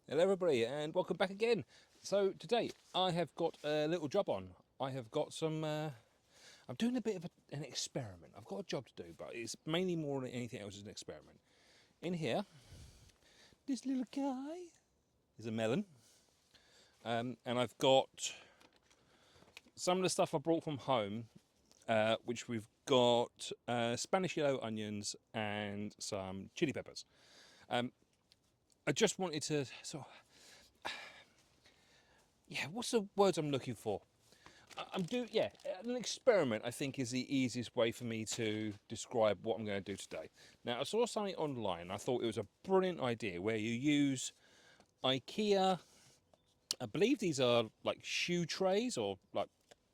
Hello everybody and welcome back again. So today I have got a little job on. I have got some, I'm doing a bit of an experiment. I've got a job to do, but it's mainly more than anything else is an experiment. In here, this little guy is a melon. And I've got some of the stuff I brought from home, which we've got Spanish yellow onions and some chili peppers. I just wanted to sort of, yeah, what's the words I'm looking for? An experiment I think is the easiest way for me to describe what I'm going to do today. Now I saw something online, I thought it was a brilliant idea where you use IKEA, I believe these are like shoe trays or like,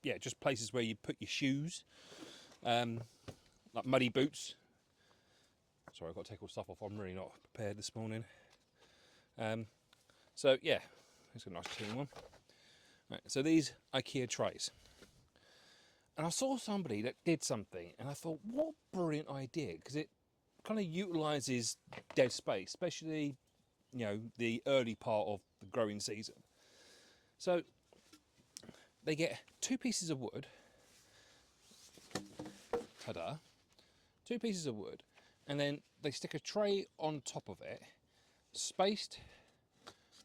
yeah, just places where you put your shoes, like muddy boots. Sorry, I've got to take all stuff off, I'm really not prepared this morning. So yeah, it's a nice clean one. Right, so these IKEA trays. And I saw somebody that did something and I thought, what a brilliant idea, because it kind of utilises dead space, especially, you know, the early part of the growing season. So they get 2 pieces of wood, ta-da, 2 pieces of wood, and then they stick a tray on top of it, spaced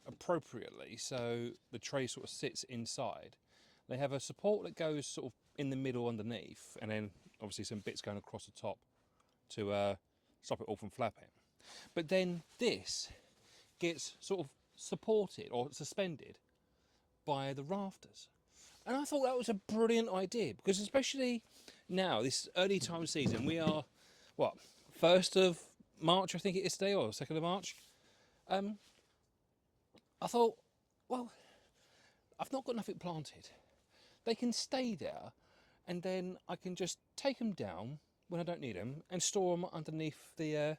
appropriately so the tray sort of sits inside. They have a support that goes sort of in the middle underneath, and then obviously some bits going across the top to stop it all from flapping. But then this gets sort of supported or suspended by the rafters. And I thought that was a brilliant idea, because especially now, this early time of season, we are, what, 1st of March I think it is today, or 2nd of March. I thought, well, I've not got nothing planted. They can stay there, and then I can just take them down when I don't need them and store them underneath the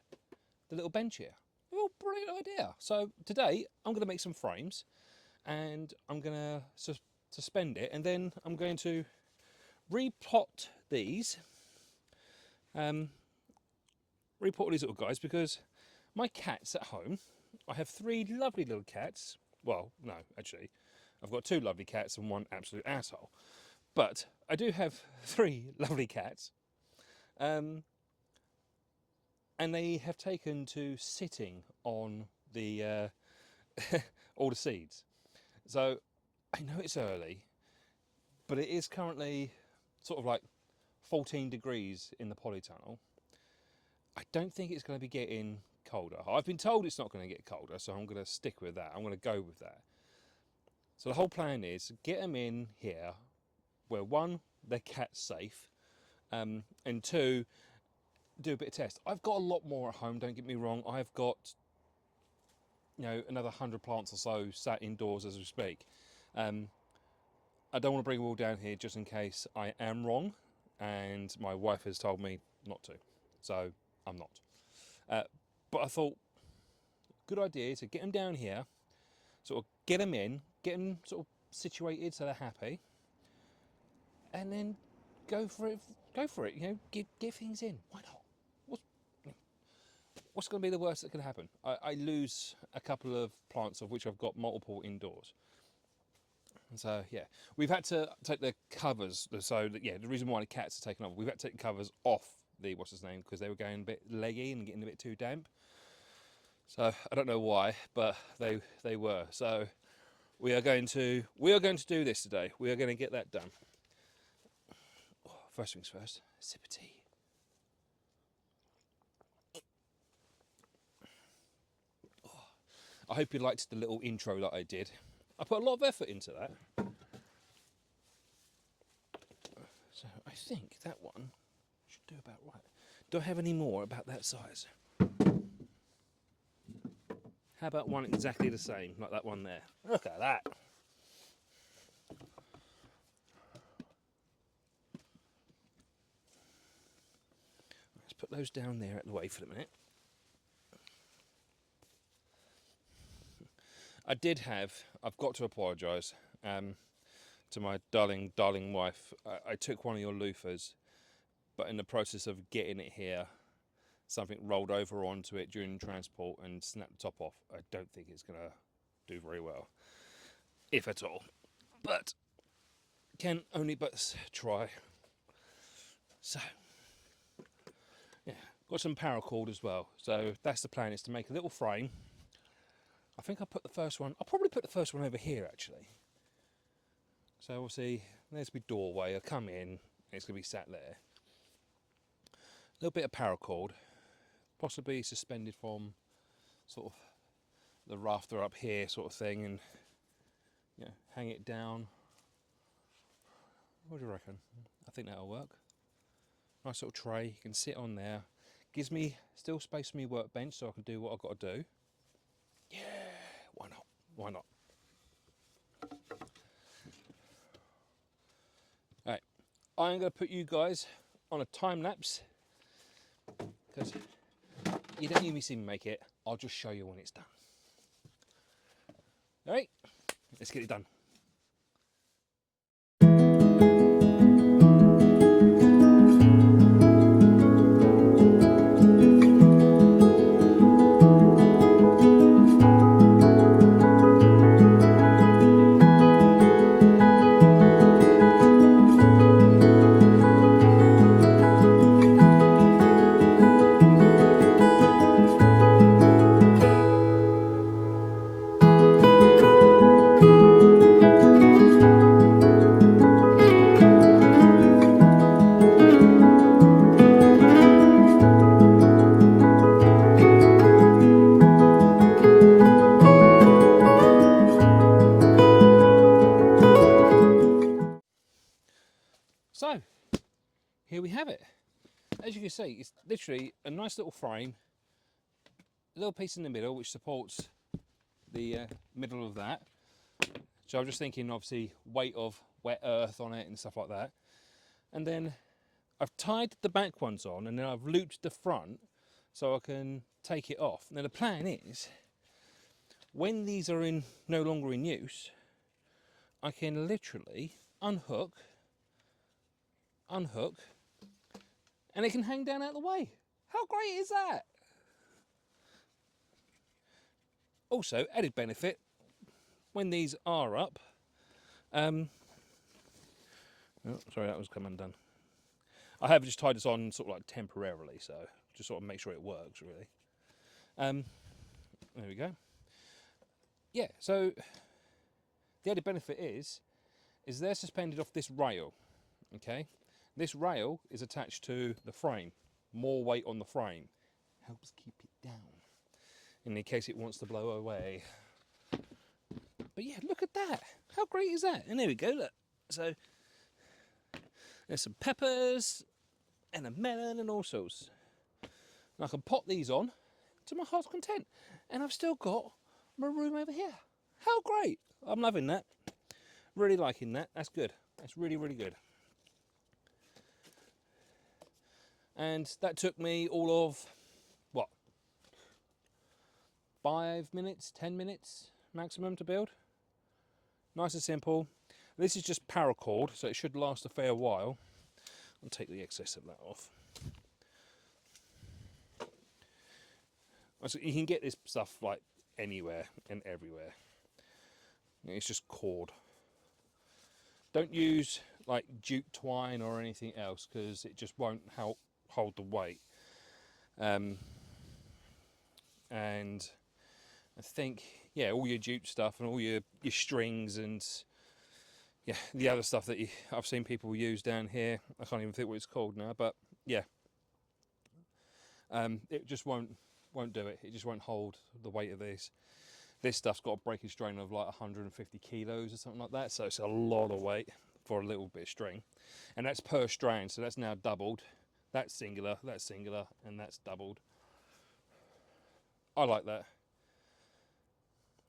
little bench here. Oh, brilliant idea. So today I'm going to make some frames and I'm going to suspend it, and then I'm going to repot these, um, repot these little guys, because my cats at home, I have 3 lovely little cats. Well, no, actually, I've got 2 lovely cats and 1 absolute asshole. But I do have 3 lovely cats. And they have taken to sitting on the all the seeds. So I know it's early, but it is currently sort of like 14 degrees in the polytunnel. I don't think it's going to be getting colder. I've been told it's not going to get colder, so I'm going to stick with that. I'm going to go with that. So the whole plan is get them in here where, 1, their cat's safe, and 2, do a bit of test. I've got a lot more at home, don't get me wrong. I've got, another 100 plants or so sat indoors as we speak. I don't want to bring them all down here just in case I am wrong, and my wife has told me not to, so I'm not. But I thought, good idea to get them down here, sort of get them in, get them sort of situated so they're happy, and then go for it. Go for it. Get things in. Why not? What's going to be the worst that can happen? I lose a couple of plants of which I've got multiple indoors. And so yeah, we've had to take the covers. So yeah, the reason why the cats are taken off, we've had to take the covers off the what's his name, because they were going a bit leggy and getting a bit too damp. So I don't know why, but they were. So we are going to do this today. We are going to get that done. Oh, first things first, sip of tea. I hope you liked the little intro that I did. I put a lot of effort into that. So I think that one should do about right. Do I have any more about that size? How about one exactly the same, like that one there? Look at that. Let's put those down there at the way for the minute. I've got to apologise to my darling wife. I took one of your loofahs, but in the process of getting it here, something rolled over onto it during transport and snapped the top off. I don't think it's going to do very well, if at all. But can only but try. So, yeah, got some paracord as well. So that's the plan, is to make a little frame. I think I'll probably put the first one over here actually. So obviously, there's my doorway. I'll come in, and it's going to be sat there. A little bit of paracord, possibly suspended from sort of the rafter up here sort of thing, and hang it down. What do you reckon? I think that'll work. Nice little tray, you can sit on there. Gives me still space for my workbench so I can do what I've got to do. Yeah, why not? Why not? Alright, I'm going to put you guys on a time lapse, because you don't need me see me make it. I'll just show you when it's done. Alright, let's get it done. So, here we have it. As you can see, it's literally a nice little frame, a little piece in the middle which supports the middle of that. So I'm just thinking, obviously, weight of wet earth on it and stuff like that. And then I've tied the back ones on, and then I've looped the front so I can take it off. Now the plan is, when these are no longer in use, I can literally unhook, and it can hang down out of the way. How great is that? Also, added benefit, when these are up, oh, sorry, that was come undone. I have just tied this on sort of like temporarily, so just sort of make sure it works really. There we go. Yeah, so the added benefit is they're suspended off this rail, okay? This rail is attached to the frame, more weight on the frame. Helps keep it down in case it wants to blow away. But yeah, look at that. How great is that? And there we go, look. So there's some peppers and a melon and all sorts. And I can pop these on to my heart's content. And I've still got my room over here. How great. I'm loving that. Really liking that. That's good. That's really, really good. And that took me all of, what, 5 minutes, 10 minutes maximum to build. Nice and simple. This is just paracord, so it should last a fair while. I'll take the excess of that off. So you can get this stuff like anywhere and everywhere. It's just cord. Don't use like jute twine or anything else because it just won't help hold the weight. And I think, yeah, all your jute stuff and all your strings and yeah, the other stuff that I've seen people use down here. I can't even think what it's called now, but yeah, it just won't do it. It just won't hold the weight of this. This stuff's got a breakage strain of like 150 kilos or something like that, so it's a lot of weight for a little bit of string, and that's per strand. So that's now doubled. That's singular, and that's doubled. I like that.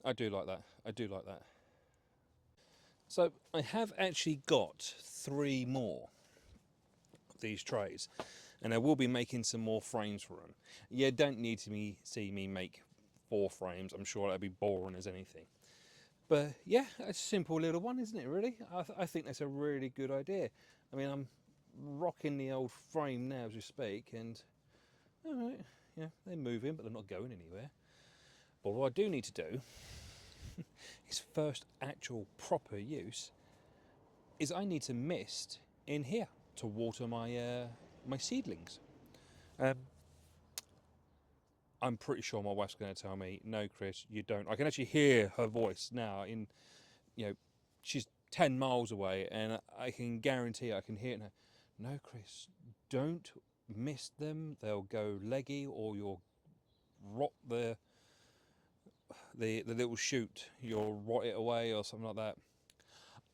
I do like that. I do like that. So I have actually got 3 more of these trays, and I will be making some more frames for them. You don't need to see me make 4 frames. I'm sure that'd be boring as anything. But yeah, a simple little one, isn't it, really? I think that's a really good idea. I mean, I'm rocking the old frame now as we speak, and all right, yeah, they're moving, but they're not going anywhere. But what I do need to do is first actual proper use is I need to mist in here to water my my seedlings. I'm pretty sure my wife's going to tell me, no, Chris, you don't. I can actually hear her voice now. She's 10 miles away, and I can guarantee I can hear it. No, Chris, don't mist them. They'll go leggy, or you'll rot the little shoot. You'll rot it away, or something like that.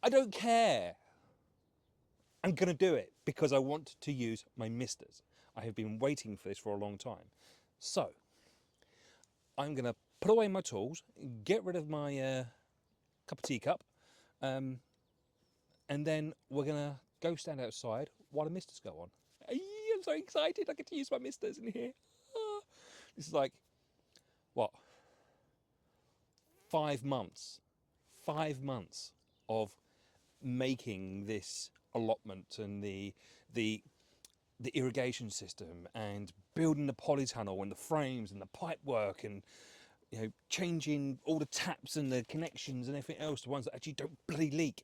I don't care. I'm going to do it because I want to use my misters. I have been waiting for this for a long time. So I'm going to put away my tools, get rid of my cup of tea cup, and then we're going to go stand outside while the misters go on. I'm so excited. I get to use my misters in here. This is like, what, 5 months. 5 months of making this allotment and the irrigation system and building the polytunnel and the frames and the pipe work and changing all the taps and the connections and everything else, the ones that actually don't bloody leak.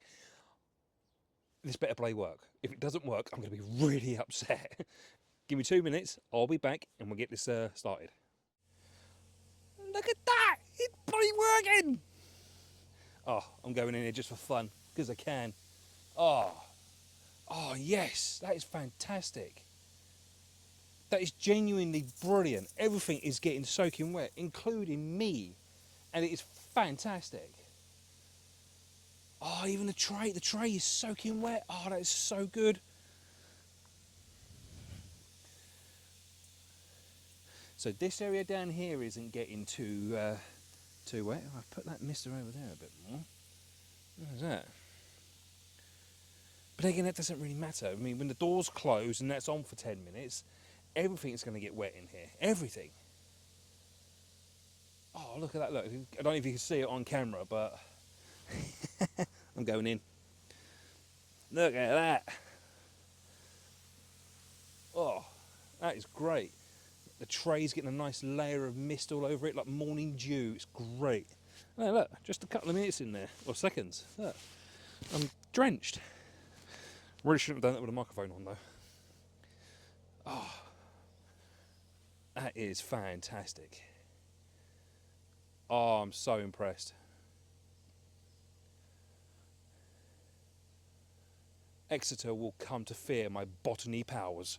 This better bloody work. If it doesn't work, I'm going to be really upset. Give me 2 minutes, I'll be back and we'll get this started. Look at that! It's bloody working! Oh, I'm going in here just for fun, because I can. Oh, yes, that is fantastic. That is genuinely brilliant. Everything is getting soaking wet, including me, and it is fantastic. Oh, even the tray is soaking wet. Oh, that is so good. So this area down here isn't getting too wet. I've put that mister over there a bit more. Where's that? But again, that doesn't really matter. I mean, when the doors close and that's on for 10 minutes, everything's going to get wet in here. Everything. Oh, look at that! Look, I don't know if you can see it on camera, but I'm going in. Look at that! Oh, that is great. The tray's getting a nice layer of mist all over it, like morning dew. It's great. Oh, look, just a couple of minutes in there, or seconds. Look, I'm drenched. Really shouldn't have done that with a microphone on, though. Oh, that is fantastic. Oh, I'm so impressed. Exeter will come to fear my botany powers.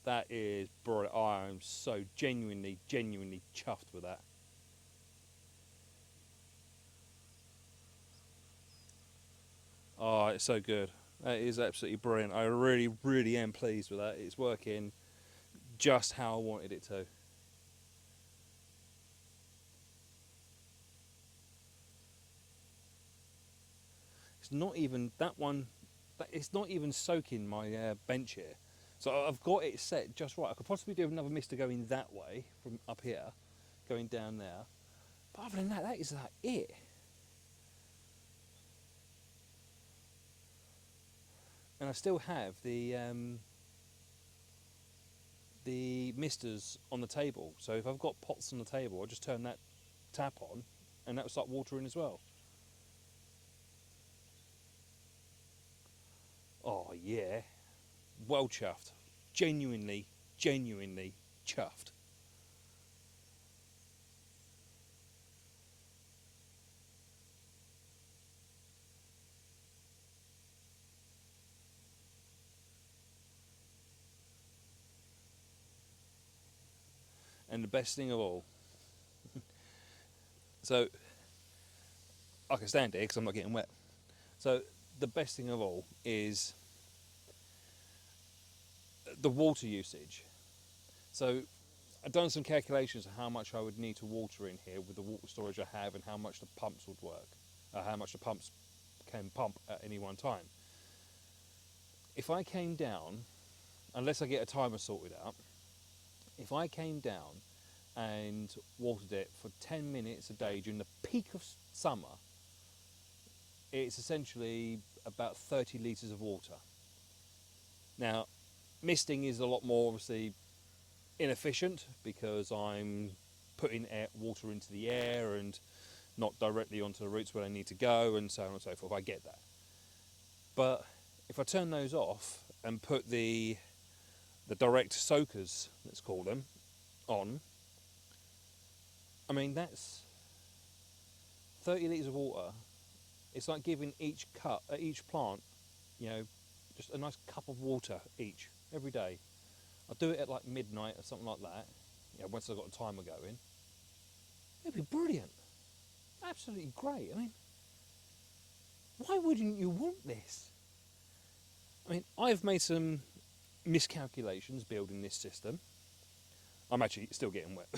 That is brilliant. I'm so genuinely chuffed with that. Oh, it's so good. That is absolutely brilliant. I really am pleased with that. It's working just how I wanted it to. It's not even that one. It's not even soaking my bench here. So I've got it set just right. I could possibly do another mister going that way from up here, going down there. But other than that, that is like it. And I still have the misters on the table. So if I've got pots on the table, I'll just turn that tap on, and that will start watering as well. Oh yeah, well chuffed. Genuinely chuffed. And the best thing of all, so I can stand here because I'm not getting wet. So the best thing of all is the water usage. So I've done some calculations of how much I would need to water in here with the water storage I have and how much the pumps would work, how much the pumps can pump at any one time. If I came down, unless I get a timer sorted out, if I came down and watered it for 10 minutes a day during the peak of summer, it's essentially about 30 litres of water. Now, misting is a lot more obviously inefficient because I'm putting water into the air and not directly onto the roots where they need to go and so on and so forth. I get that. But if I turn those off and put the direct soakers, let's call them, on, I mean, that's 30 litres of water. It's like giving each plant, you know, just a nice cup of water each every day. I'll do it at like midnight or something like that. You know, once I've got a timer going, it'd be brilliant. Absolutely great. I mean, why wouldn't you want this? I mean, I've made some miscalculations building this system. I'm actually still getting wet.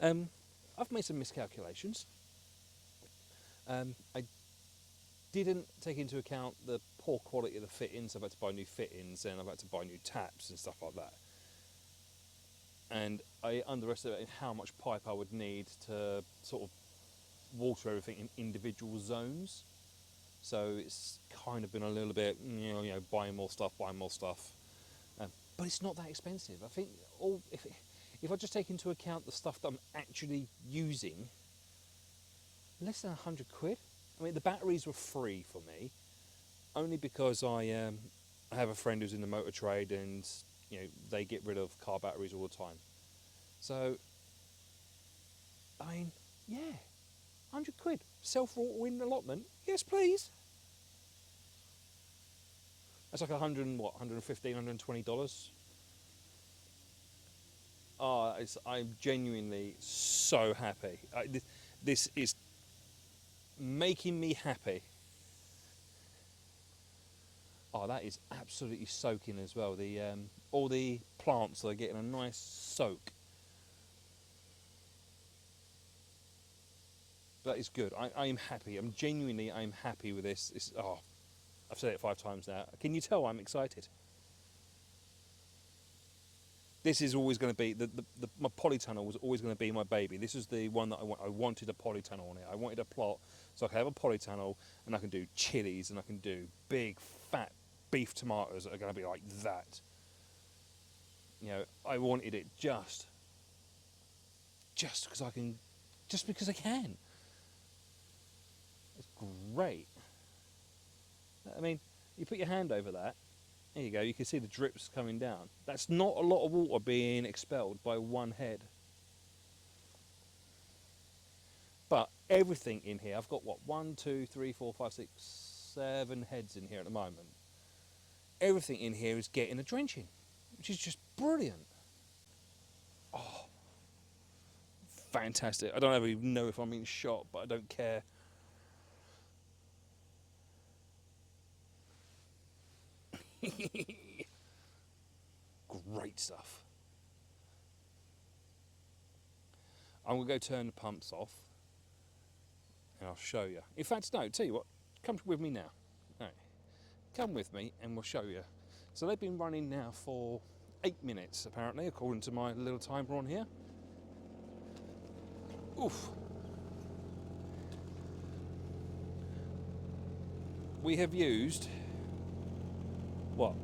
I've made some miscalculations. I didn't take into account the poor quality of the fittings. I've had to buy new fittings and I've had to buy new taps and stuff like that. And I underestimated how much pipe I would need to sort of water everything in individual zones. So it's kind of been a little bit, buying more stuff. But it's not that expensive. I think if I just take into account the stuff that I'm actually using, less than 100 quid. I mean, the batteries were free for me, only because I have a friend who's in the motor trade, and they get rid of car batteries all the time. So, I mean, yeah, 100 quid self-watering allotment. Yes, please. That's like 115, $120. Oh, I'm genuinely so happy. This is making me happy. Oh, that is absolutely soaking as well. All the plants are getting a nice soak. That is good. I am happy. I'm happy with this. I've said it 5 times now. Can you tell I'm excited? This is always going to be my polytunnel was always going to be my baby. This is the one that I wanted a polytunnel on it. I wanted a plot so I could have a polytunnel and I can do chilies and I can do big fat beef tomatoes that are going to be like that. You know, I wanted it just because I can, just because I can. It's great. I mean, you put your hand over that. There you go, you can see the drips coming down. That's not a lot of water being expelled by one head. But everything in here, I've got what, 1, 2, 3, 4, 5, 6, 7 heads in here at the moment. Everything in here is getting a drenching, which is just brilliant. Oh, fantastic. I don't even know if I'm being shot, but I don't care. Great stuff. I'm going to go turn the pumps off and I'll show you. In fact, no, tell you what, come with me now. No, come with me and we'll show you. So they've been running now for 8 minutes, apparently, according to my little timer on here. Oof. We have used, what,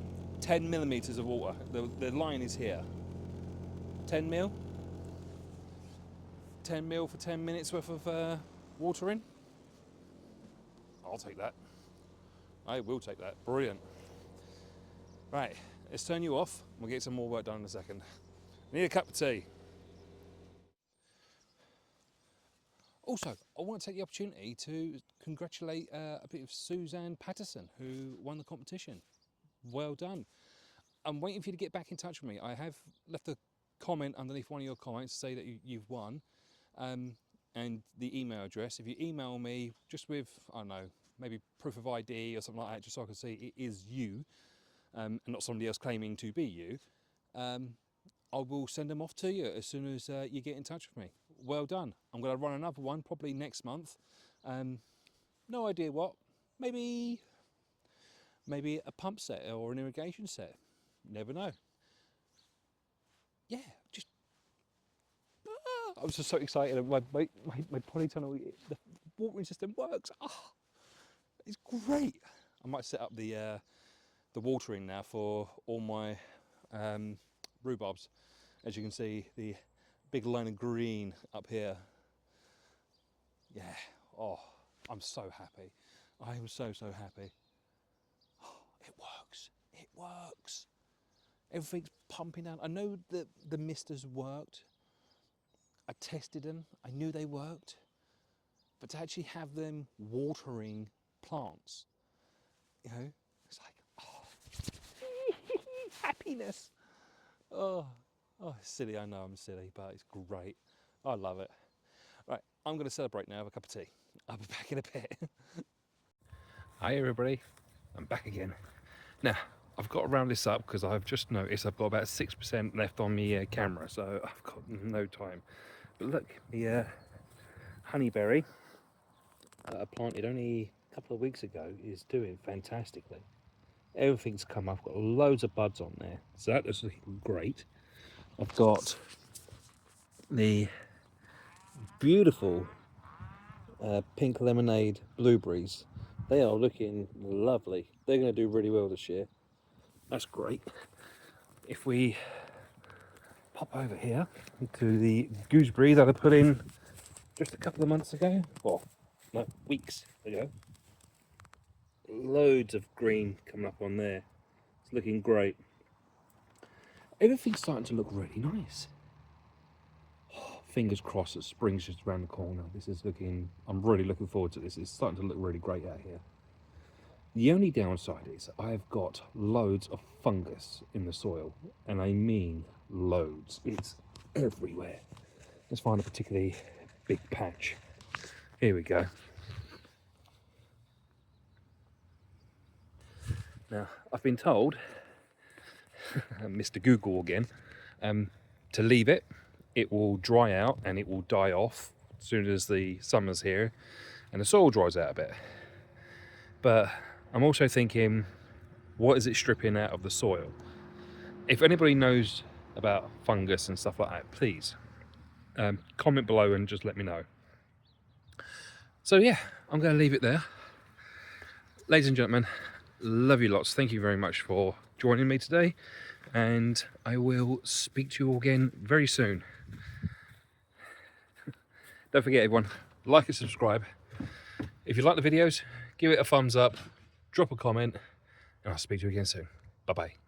10 millimetres of water. The line is here. 10 mil? 10 mil for 10 minutes worth of water in? I'll take that. I will take that. Brilliant. Right, let's turn you off. We'll get some more work done in a second. I need a cup of tea. Also, I want to take the opportunity to congratulate a bit of Suzanne Patterson, who won the competition. Well done. I'm waiting for you to get back in touch with me. I have left a comment underneath one of your comments to say that you've won, and the email address. If you email me just with, I don't know, maybe proof of ID or something like that, just so I can see it is you, and not somebody else claiming to be you, I will send them off to you as soon as you get in touch with me. Well done. I'm going to run another one probably next month. No idea what. Maybe a pump set or an irrigation set. Never know. Yeah, just I was just so excited. My polytunnel, the watering system works. Oh, it's great. I might set up the watering now for all my rhubarbs. As you can see, the big line of green up here. Yeah. Oh, I'm so happy. I am so happy. Oh, it works. It works. Everything's pumping down. I know that the misters worked. I tested them. I knew they worked. But to actually have them watering plants, you know, it's like, oh, happiness. Oh, silly. I know I'm silly, but it's great. I love it. Right, I'm going to celebrate now with a cup of tea. I'll be back in a bit. Hi everybody, I'm back again. Now, I've got to round this up because I've just noticed I've got about 6% left on my camera, so I've got no time. But look, the honeyberry that I planted only a couple of weeks ago is doing fantastically. Everything's come up. I've got loads of buds on there, so that looks looking great. I've got the beautiful pink lemonade blueberries. They are looking lovely. They're going to do really well this year. That's great. If we pop over here to the gooseberry that I put in just a couple of months ago, well, no, weeks ago. Loads of green coming up on there. It's looking great. Everything's starting to look really nice. Oh, fingers crossed that spring's just around the corner. This is looking, I'm really looking forward to this. It's starting to look really great out here. The only downside is I've got loads of fungus in the soil, and I mean loads. It's everywhere. Let's find a particularly big patch. Here we go. Now, I've been told, Mr. Google again, to leave it. It will dry out and it will die off as soon as the summer's here and the soil dries out a bit. But I'm also thinking, what is it stripping out of the soil? If anybody knows about fungus and stuff like that, please comment below and just let me know. So yeah, I'm going to leave it there. Ladies and gentlemen, love you lots. Thank you very much for joining me today, and I will speak to you all again very soon. Don't forget, everyone, like and subscribe. If you like the videos, give it a thumbs up, drop a comment, and I'll speak to you again soon. Bye bye.